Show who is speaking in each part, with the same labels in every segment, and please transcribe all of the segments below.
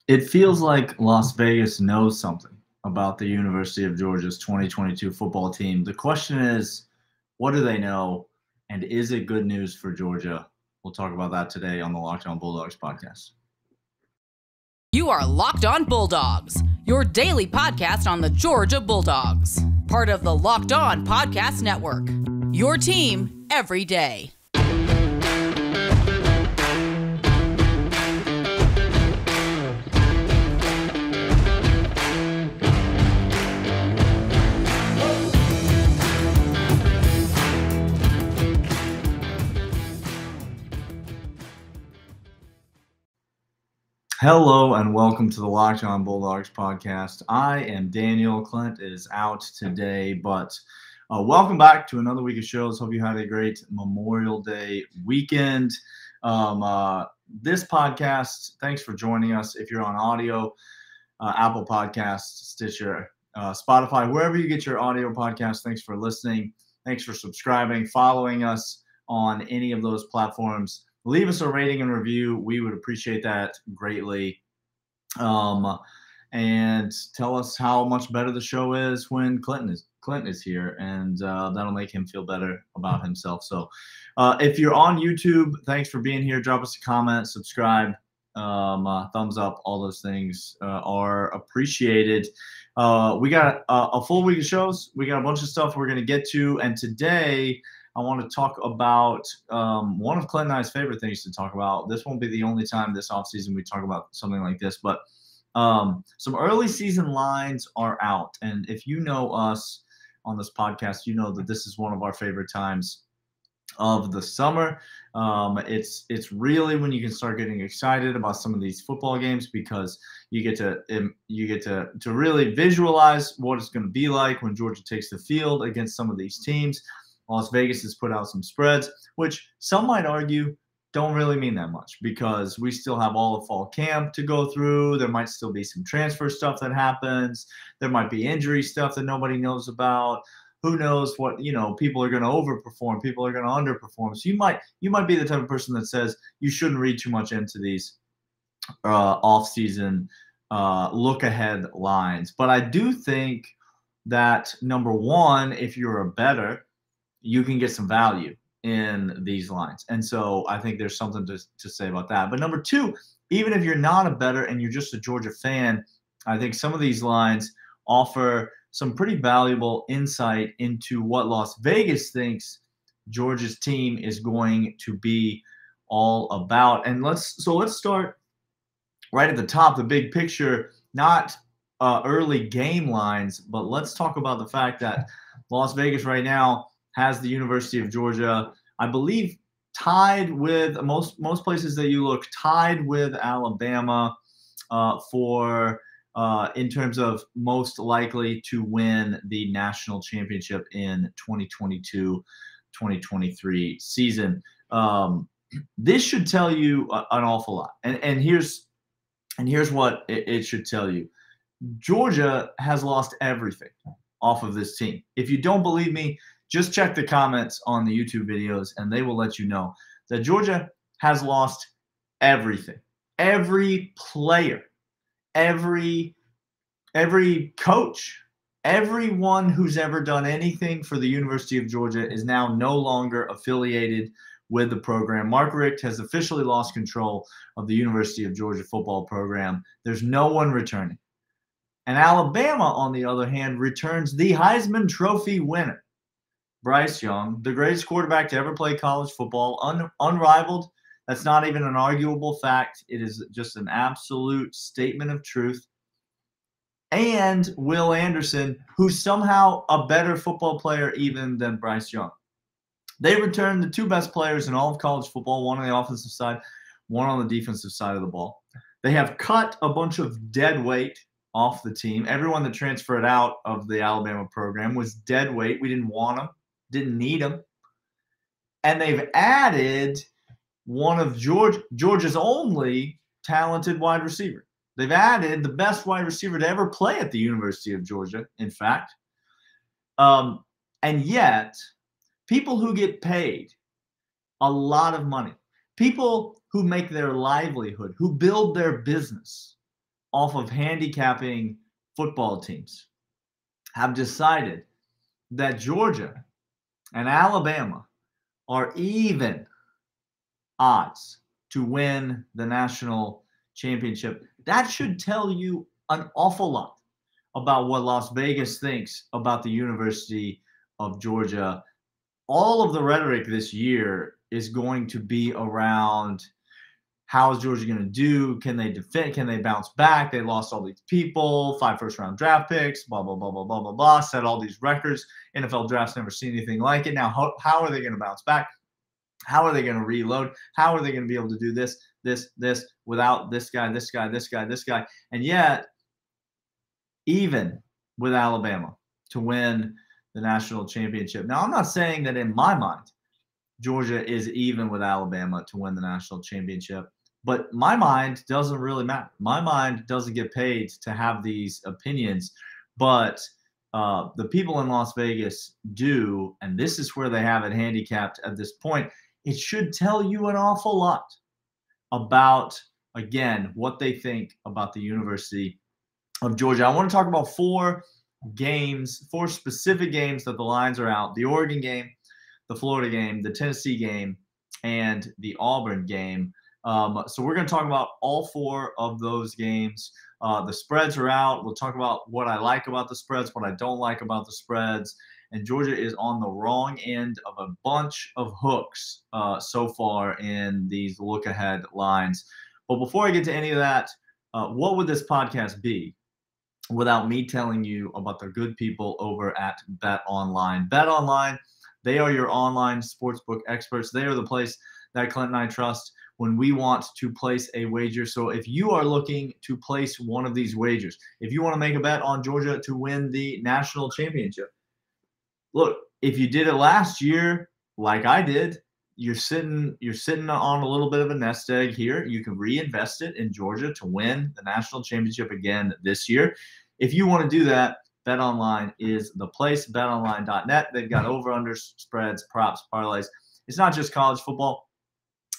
Speaker 1: It feels like Las Vegas knows something about the University of Georgia's 2022 football team. The question is, what do they know, and is it good news for Georgia? We'll talk about that today on the Locked On Bulldogs podcast.
Speaker 2: You are Locked On Bulldogs, your daily podcast on the Georgia Bulldogs, part of the Locked On Podcast Network, your team every day.
Speaker 1: Hello and welcome to the Locked On Bulldogs podcast. I am Daniel. Clint is out today, but welcome back to another week of shows. Hope you had a great Memorial Day weekend. This podcast, thanks for joining us. If you're on audio, Apple Podcasts, Stitcher, Spotify, wherever you get your audio podcast, thanks for listening. Thanks for subscribing, following us on any of those platforms. Leave us a rating and review. We would appreciate that greatly. And tell us how much better the show is when Clint is here, and that'll make him feel better about himself. So if you're on YouTube, thanks for being here. Drop us a comment, subscribe, thumbs up. All those things are appreciated. We got a full week of shows. We got a bunch of stuff we're going to get to, and today I want to talk about one of Clint and I's favorite things to talk about. This won't be the only time this offseason we talk about something like this, but some early season lines are out. And if you know us on this podcast, you know that this is one of our favorite times of the summer. It's really when you can start getting excited about some of these football games, because you get to really visualize what it's going to be like when Georgia takes the field against some of these teams. Las Vegas has put out some spreads, which some might argue don't really mean that much, because we still have all of fall camp to go through. There might still be some transfer stuff that happens. There might be injury stuff that nobody knows about. Who knows what, people are going to overperform, people are going to underperform. So you might be the type of person that says you shouldn't read too much into these off-season look-ahead lines. But I do think that, number one, if you're a bettor, you can get some value in these lines. And so I think there's something to say about that. But number two, even if you're not a bettor and you're just a Georgia fan, I think some of these lines offer some pretty valuable insight into what Las Vegas thinks Georgia's team is going to be all about. And let's start right at the top, the big picture, not early game lines, but let's talk about the fact that Las Vegas right now has the University of Georgia, I believe, tied with most places that you look, tied with Alabama in terms of most likely to win the national championship in 2022-2023 season. This should tell you an awful lot. And here's what it should tell you. Georgia has lost everything off of this team. If you don't believe me, just check the comments on the YouTube videos, and they will let you know that Georgia has lost everything. Every player, every coach, everyone who's ever done anything for the University of Georgia is now no longer affiliated with the program. Mark Richt has officially lost control of the University of Georgia football program. There's no one returning. And Alabama, on the other hand, returns the Heisman Trophy winner, Bryce Young, the greatest quarterback to ever play college football, unrivaled. That's not even an arguable fact. It is just an absolute statement of truth. And Will Anderson, who's somehow a better football player even than Bryce Young. They returned the two best players in all of college football, one on the offensive side, one on the defensive side of the ball. They have cut a bunch of dead weight off the team. Everyone that transferred out of the Alabama program was dead weight. We didn't want them. Didn't need them. And they've added one of Georgia's only talented wide receiver. They've added the best wide receiver to ever play at the University of Georgia, in fact. And yet, people who get paid a lot of money, people who make their livelihood, who build their business off of handicapping football teams have decided that Georgia and Alabama are even odds to win the national championship. That should tell you an awful lot about what Las Vegas thinks about the University of Georgia. All of the rhetoric this year is going to be around how is Georgia going to do? Can they defend? Can they bounce back? They lost all these people, 5 first-round draft picks, blah, blah, blah, blah, blah, blah, blah, set all these records. NFL draft's never seen anything like it. Now, how are they going to bounce back? How are they going to reload? How are they going to be able to do this without this guy, this guy, this guy, this guy? And yet, even with Alabama to win the national championship. Now, I'm not saying that in my mind, Georgia is even with Alabama to win the national championship, but my mind doesn't really matter. My mind doesn't get paid to have these opinions, but the people in Las Vegas do, and this is where they have it handicapped at this point. It should tell you an awful lot about, again, what they think about the University of Georgia. I want to talk about 4 specific games that the lines are out: the Oregon game, the Florida game, the Tennessee game, and the Auburn game. So we're going to talk about all 4 of those games. The spreads are out. We'll talk about what I like about the spreads, what I don't like about the spreads. And Georgia is on the wrong end of a bunch of hooks so far in these look-ahead lines. But before I get to any of that, what would this podcast be without me telling you about the good people over at BetOnline? BetOnline, they are your online sportsbook experts. They are the place that Clint and I trust when we want to place a wager. So if you are looking to place one of these wagers, if you want to make a bet on Georgia to win the national championship, look, if you did it last year, like I did, you're sitting on a little bit of a nest egg here. You can reinvest it in Georgia to win the national championship again this year. If you want to do that, BetOnline is the place. BetOnline.net. They've got over/under spreads, props, parlays. It's not just college football.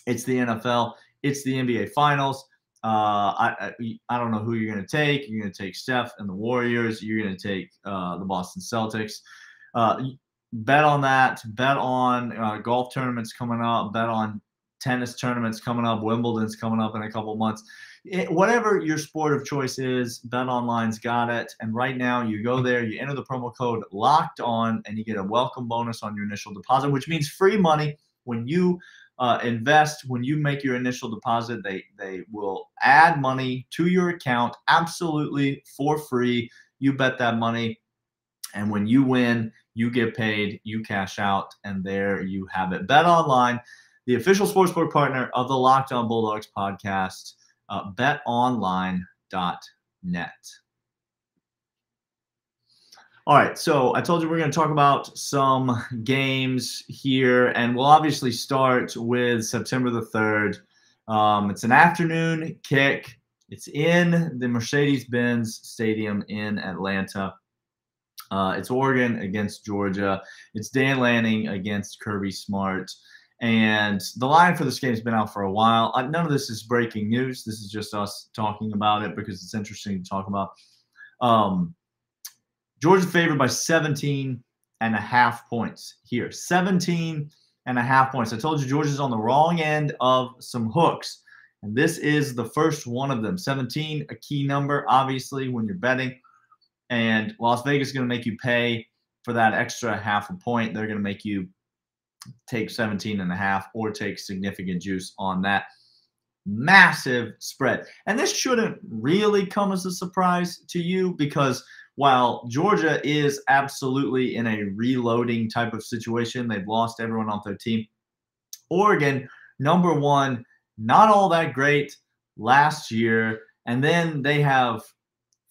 Speaker 1: It's the NFL. It's the NBA Finals. I don't know who you're going to take. You're going to take Steph and the Warriors. You're going to take the Boston Celtics. Bet on that. Bet on golf tournaments coming up. Bet on tennis tournaments coming up. Wimbledon's coming up in a couple months. Whatever your sport of choice is, BetOnline's got it. And right now, you go there, you enter the promo code Locked On, and you get a welcome bonus on your initial deposit, which means free money when you invest. When you make your initial deposit, they will add money to your account absolutely for free. You bet that money, and when you win, you get paid, you cash out, and there you have it. BetOnline, the official sportsbook partner of the Locked On Bulldogs podcast. BetOnline.net. All right, so I told you we're going to talk about some games here, and we'll obviously start with September the 3rd. It's an afternoon kick. It's in the Mercedes-Benz Stadium in Atlanta. It's Oregon against Georgia. It's Dan Lanning against Kirby Smart. And the line for this game has been out for a while. None of this is breaking news. This is just us talking about it because it's interesting to talk about. Georgia's favored by 17.5 points here. 17.5 points. I told you Georgia's on the wrong end of some hooks. And this is the first one of them. 17, a key number, obviously, when you're betting. And Las Vegas is going to make you pay for that extra half a point. They're going to make you take 17.5 or take significant juice on that massive spread. And this shouldn't really come as a surprise to you because while Georgia is absolutely in a reloading type of situation, they've lost everyone off their team. Oregon, number 1, not all that great last year. And then they have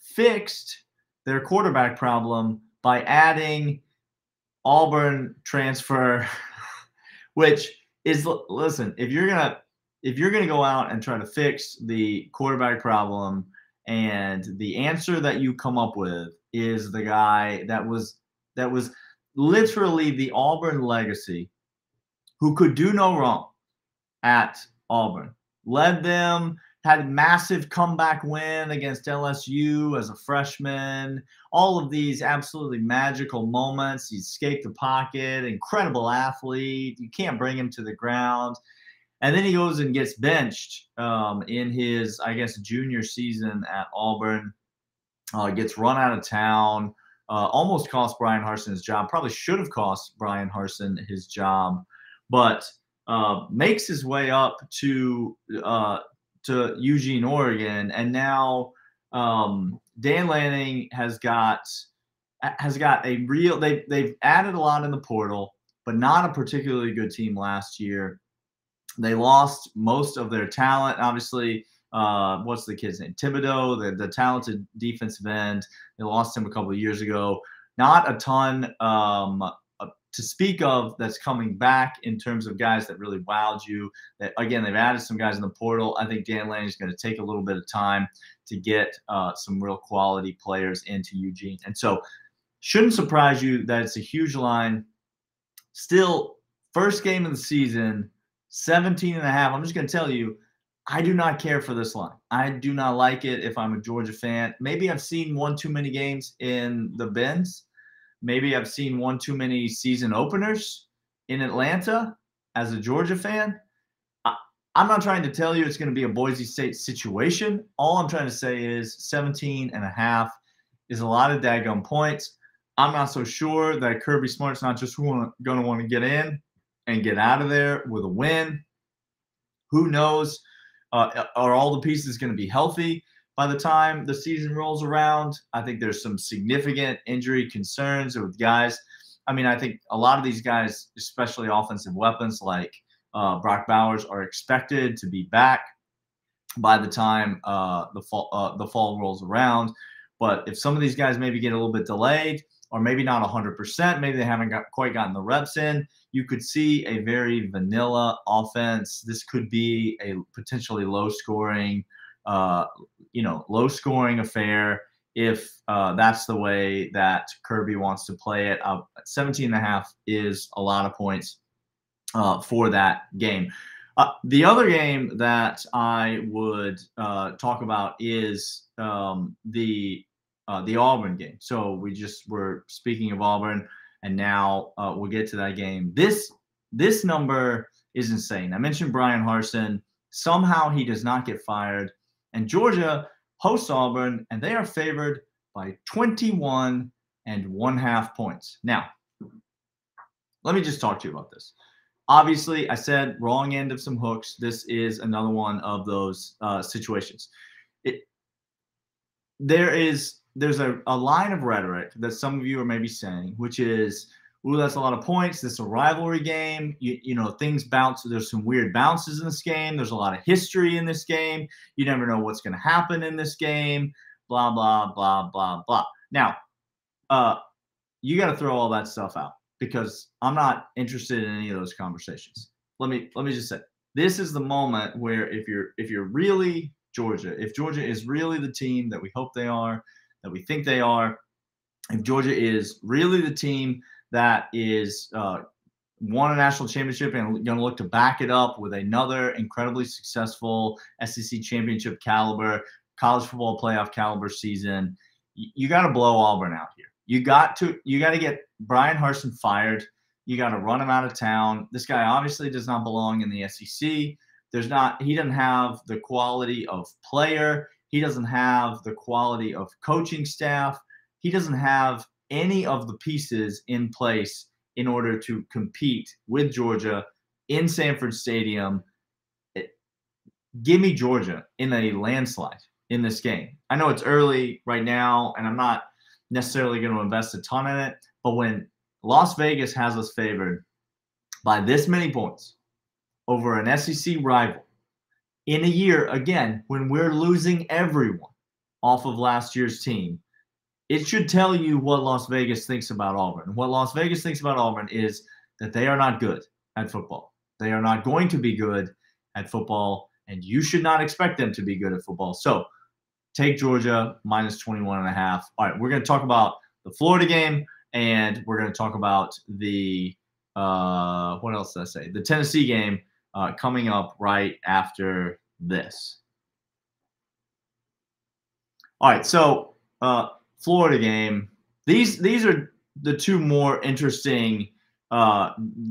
Speaker 1: fixed their quarterback problem by adding Auburn transfer which is, listen, if you're gonna go out and try to fix the quarterback problem, and the answer that you come up with is the guy that was literally the Auburn legacy, who could do no wrong at Auburn, led them, had a massive comeback win against LSU as a freshman. All of these absolutely magical moments. He escaped the pocket, incredible athlete. You can't bring him to the ground. And then he goes and gets benched in his, I guess, junior season at Auburn. Gets run out of town. Almost cost Brian Harsin his job. Probably should have cost Brian Harsin his job, but makes his way up to Eugene, Oregon, and now Dan Lanning has got a real. They've added a lot in the portal, but not a particularly good team last year. They lost most of their talent, obviously. What's the kid's name? Thibodeau, the talented defensive end. They lost him a couple of years ago. Not a ton to speak of that's coming back in terms of guys that really wowed you. That again, they've added some guys in the portal. I think Dan Lanning is going to take a little bit of time to get some real quality players into Eugene. And so shouldn't surprise you that it's a huge line. Still, first game of the season, 17.5. I'm just going to tell you, I do not care for this line. I do not like it if I'm a Georgia fan. Maybe I've seen one too many games in the Benz. Maybe I've seen one too many season openers in Atlanta as a Georgia fan. I'm not trying to tell you it's going to be a Boise State situation. All I'm trying to say is 17.5 is a lot of daggum points. I'm not so sure that Kirby Smart's not just going to want to get in and get out of there with a win. Who knows? Are all the pieces going to be healthy by the time the season rolls around? I think there's some significant injury concerns with guys. I mean, I think a lot of these guys, especially offensive weapons like Brock Bowers, are expected to be back by the time the fall rolls around. But if some of these guys maybe get a little bit delayed, or maybe not 100%, maybe they haven't quite gotten the reps in, you could see a very vanilla offense. This could be a potentially low-scoring affair if that's the way that Kirby wants to play it. 17.5 is a lot of points for that game. The other game that I would talk about is the Auburn game. So we just were speaking of Auburn, and now we'll get to that game. This number is insane. I mentioned Brian Harsin. Somehow he does not get fired, and Georgia hosts Auburn, and they are favored by 21.5 points. Now, let me just talk to you about this. Obviously, I said wrong end of some hooks. This is another one of those situations. There's a line of rhetoric that some of you are maybe saying, which is, ooh, that's a lot of points. This is a rivalry game. You know, things bounce. There's some weird bounces in this game. There's a lot of history in this game. You never know what's going to happen in this game, blah, blah, blah, blah, blah. Now, you got to throw all that stuff out because I'm not interested in any of those conversations. Let me just say, this is the moment where if you're really Georgia, if Georgia is really the team that we hope they are, that we think they are, if Georgia is really the team that is won a national championship and going to look to back it up with another incredibly successful SEC championship caliber, college football playoff caliber season, you got to blow Auburn out here. You got to get Brian Harsin fired. You got to run him out of town. This guy obviously does not belong in the SEC. He doesn't have the quality of player. He doesn't have the quality of coaching staff. He doesn't have any of the pieces in place in order to compete with Georgia in Sanford Stadium. Give me Georgia in a landslide in this game. I know it's early right now, and I'm not necessarily going to invest a ton in it, but when Las Vegas has us favored by this many points over an SEC rival in a year, again, when we're losing everyone off of last year's team, it should tell you what Las Vegas thinks about Auburn. What Las Vegas thinks about Auburn is that they are not good at football. They are not going to be good at football, and you should not expect them to be good at football. So take Georgia minus 21.5. All right, we're going to talk about the Florida game, and we're going to talk about the what else did I say? The Tennessee game coming up right after this. All right, so Florida game. These are the two more interesting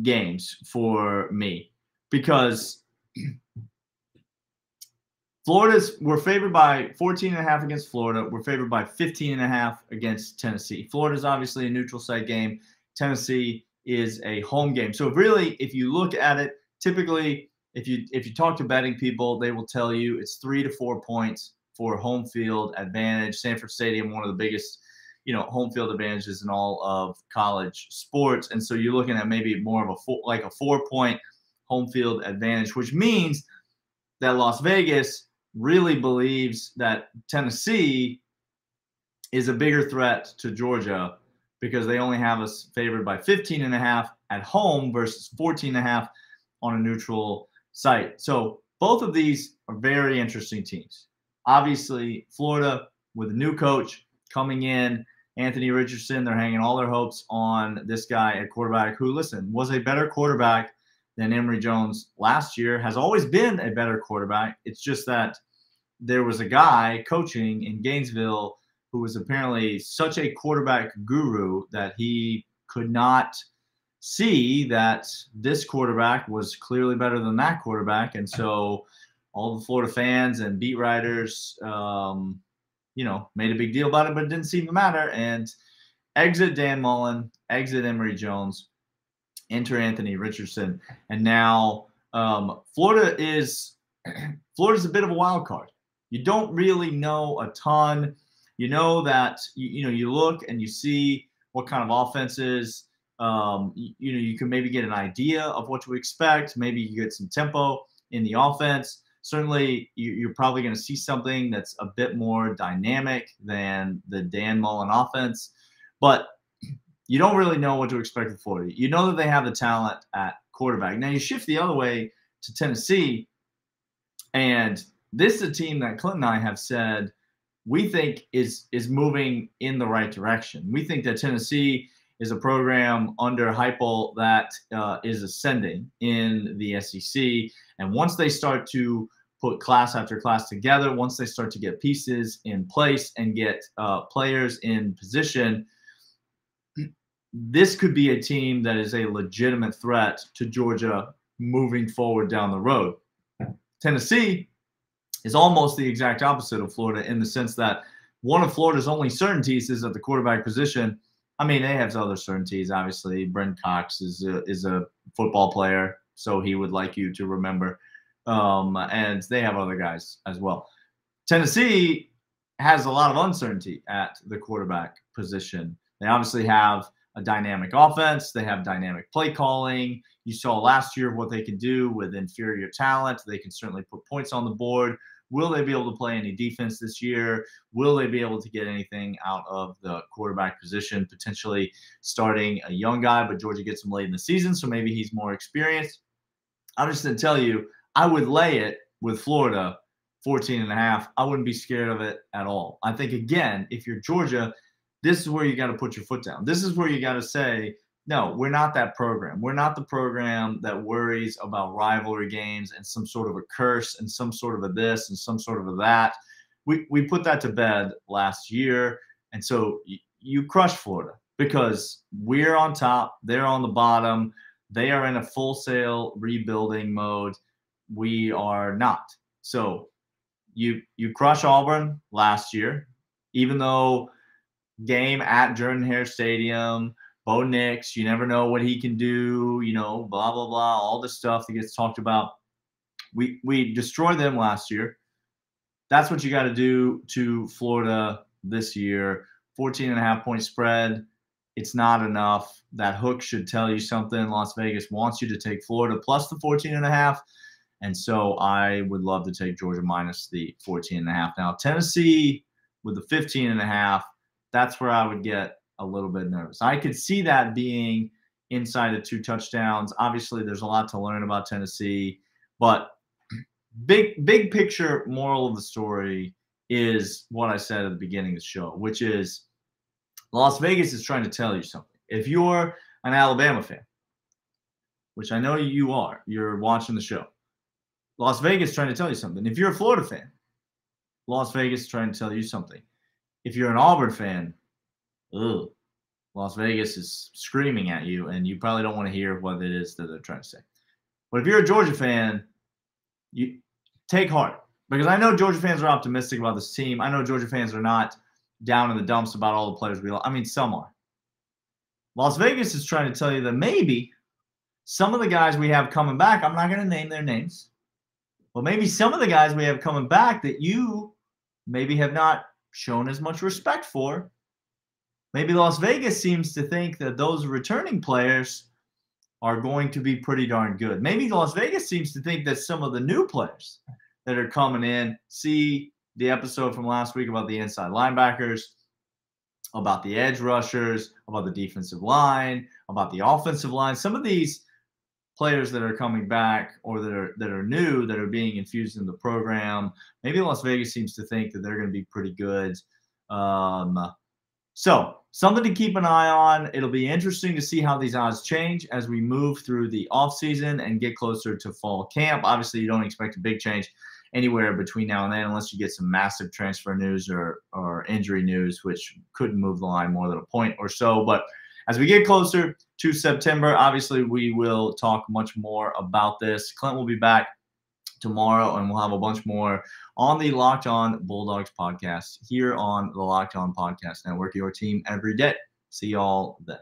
Speaker 1: games for me because we're favored by 14.5 against Florida. We're favored by 15.5 against Tennessee. Florida's obviously a neutral site game. Tennessee is a home game. So really, if you look at it, typically, if you talk to betting people, they will tell you it's 3 to 4 points for home field advantage. Sanford Stadium, one of the biggest, home field advantages in all of college sports. And so you're looking at maybe more of a 4-point home field advantage, which means that Las Vegas really believes that Tennessee is a bigger threat to Georgia because they only have us favored by 15.5 at home versus 14.5 on a neutral site. So both of these are very interesting teams. Obviously, Florida with a new coach coming in, Anthony Richardson, they're hanging all their hopes on this guy at quarterback who, listen, was a better quarterback than Emory Jones last year, has always been a better quarterback. It's just that there was a guy coaching in Gainesville who was apparently such a quarterback guru that he could not see that this quarterback was clearly better than that quarterback. And so all the Florida fans and beat writers, made a big deal about it, but it didn't seem to matter. And exit Dan Mullen, exit Emory Jones, enter Anthony Richardson. And now Florida's a bit of a wild card. You don't really know a ton. You know that you look and you see what kind of offenses. You can maybe get an idea of what to expect. Maybe you get some tempo in the offense. Certainly, you're probably going to see something that's a bit more dynamic than the Dan Mullen offense. But you don't really know what to expect with Florida. You know that they have the talent at quarterback. Now you shift the other way to Tennessee, and this is a team that Clint and I have said we think is moving in the right direction. We think that Tennessee is a program under Heupel that is ascending in the SEC. And once they start to put class after class together, once they start to get pieces in place and get players in position, this could be a team that is a legitimate threat to Georgia moving forward down the road. Tennessee is almost the exact opposite of Florida in the sense that one of Florida's only certainties is at the quarterback position. I mean, they have other certainties, obviously. Brent Cox is a football player, so he would like you to remember. And they have other guys as well. Tennessee has a lot of uncertainty at the quarterback position. They obviously have a dynamic offense. They have dynamic play calling. You saw last year what they can do with inferior talent. They can certainly put points on the board. Will they be able to play any defense this year? Will they be able to get anything out of the quarterback position, potentially starting a young guy, but Georgia gets him late in the season, so maybe he's more experienced. I'm just going to tell you, I would lay it with Florida 14.5. I wouldn't be scared of it at all. I think, again, if you're Georgia, this is where you got to put your foot down. This is where you got to say, no, we're not that program. We're not the program that worries about rivalry games and some sort of a curse and some sort of a this and some sort of a that. We put that to bed last year. And so you crush Florida because we're on top. They're on the bottom. They are in a full-sail rebuilding mode. We are not. So you crush Auburn last year, even though game at Jordan-Hare Stadium, Bo Nix, you never know what he can do, blah, blah, blah, all the stuff that gets talked about. We destroyed them last year. That's what you got to do to Florida this year. 14.5-point spread. It's not enough. That hook should tell you something. Las Vegas wants you to take Florida plus the 14.5. And so I would love to take Georgia minus the 14.5. Now, Tennessee with the 15.5, that's where I would get a little bit nervous. I could see that being inside of 2 touchdowns. Obviously, there's a lot to learn about Tennessee, but big picture moral of the story is what I said at the beginning of the show, which is Las Vegas is trying to tell you something. If you're an Alabama fan, which I know you are, you're watching the show, Las Vegas is trying to tell you something. If you're a Florida fan, Las Vegas is trying to tell you something. if you're an Auburn fan, ugh, Las Vegas is screaming at you, and you probably don't want to hear what it is that they're trying to say. But if you're a Georgia fan, you take heart, because I know Georgia fans are optimistic about this team. I know Georgia fans are not down in the dumps about all the players we lost. I mean, some are. Las Vegas is trying to tell you that maybe some of the guys we have coming back, I'm not going to name their names, but maybe some of the guys we have coming back that you maybe have not shown as much respect for, maybe Las Vegas seems to think that those returning players are going to be pretty darn good. Maybe Las Vegas seems to think that some of the new players that are coming in, see the episode from last week about the inside linebackers, about the edge rushers, about the defensive line, about the offensive line. Some of these players that are coming back or that are new, that are being infused in the program, maybe Las Vegas seems to think that they're going to be pretty good. So something to keep an eye on. It'll be interesting to see how these odds change as we move through the offseason and get closer to fall camp. Obviously, you don't expect a big change anywhere between now and then unless you get some massive transfer news or injury news, which could move the line more than a point or so. But as we get closer to September, obviously we will talk much more about this. Clint will be back tomorrow, and we'll have a bunch more on the Locked On Bulldogs podcast here on the Locked On Podcast Network, your team every day. See y'all then.